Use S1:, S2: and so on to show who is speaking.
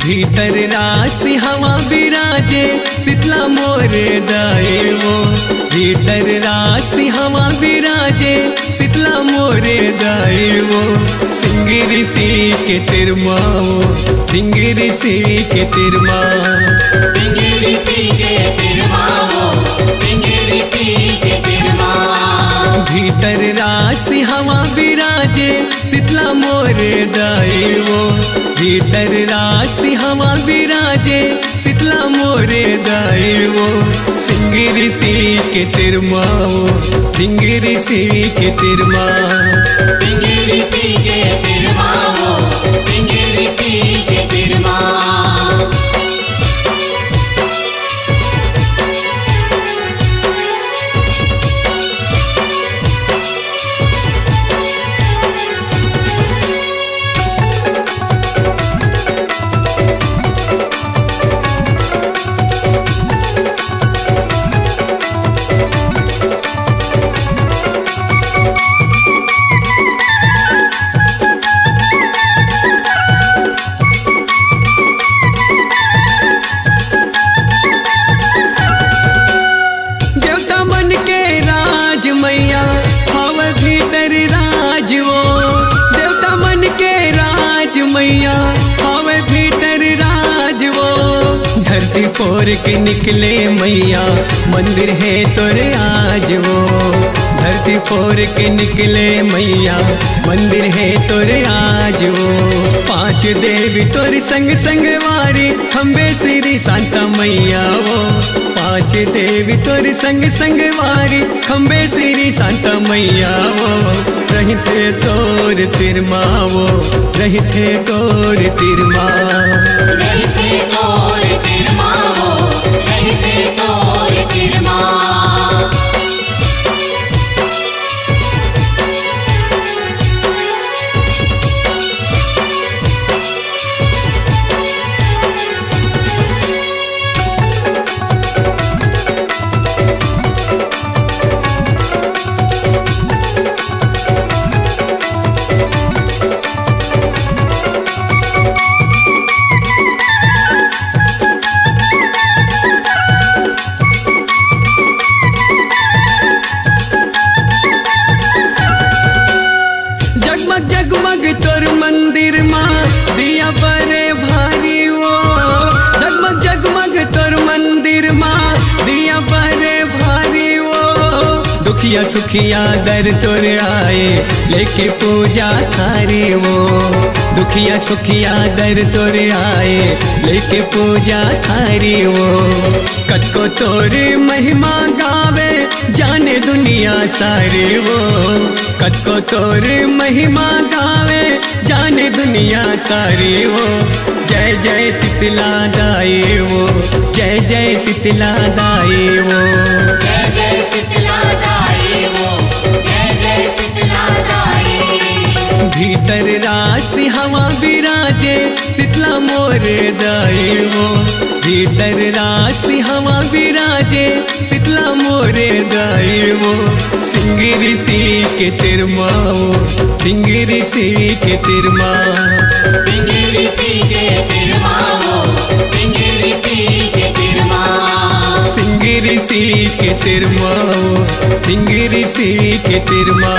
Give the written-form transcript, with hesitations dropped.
S1: भीतर राशि हवा विराजे शीतला मोरे दाए वो। भीतर राशि हवा विराजे शीतला मोरे दाए वो। सिंह ऋषि के तिरमा वो, सिंह ऋषि के तिरमा,
S2: सिंह ऋषि के तिरमा वो, सिंह ऋषि के तिरमा।
S1: भीतर राशि हवा विराजे शीतला मोरे दाए वो। भीतर राशि हवा विराजे शीतला मोरे दाए वो। सिंह ऋषि के तिरमा वो, सिंह ऋषि के तिरमा,
S2: सिंह ऋषि के तिरमा वो, सिंह ऋषि के तिरमा।
S1: मैया हवा भीतर राज वो। देवता मन के राज मैया हवा भीतर राज वो। धरती फोर के निकले मैया मंदिर है तोरे आज वो। धरती फोर के निकले मैया मंदिर है तोरे आज वो। पांच देवी तोरी संग संग वारी खम्बे श्री शांता मैया वो। पांच देवी तोरी संग संग वारी खम्बे श्री शांता मैया वो। रहते तोर तिरमा वो, रहते तोर तिरमा,
S2: रहते तोर तिरमा वो, रहते तोर तिरमा।
S1: जगमग जगमग तोर मंदिर माँ दिया बड़े भारी वो। जगमग जगमग तोर मंदिर माँ दिया बड़े भारी वो। दुखिया सुखिया दर तोर आए लेके पूजा थारी वो। दुखिया सुखिया दर तोर आए लेके पूजा थारी वो। कतको तोर महिमा गावे जाने दुनिया सारे वो। कतको तोर महिमा गावे जाने दुनिया सारी वो। जय जय शीतला दाई वो, जय जय शीतला दाई वो।
S2: जय जय शीतला दाई वो, जय जय शीतला दाई।
S1: भीतर राशि हवा विराजे शीतला मोरे दाई वो। भीतर राशि हवा विराजे शीतला मोरे दाई वो। सिंह ऋषि के तिरमा वो, सिंह ऋषि के तिरमा,
S2: सिंह ऋषि के तिरमा वो, सिंह ऋषि के तिरमा।
S1: सिंह ऋषि के तिरमा वो, सिंह ऋषि के तिरमा।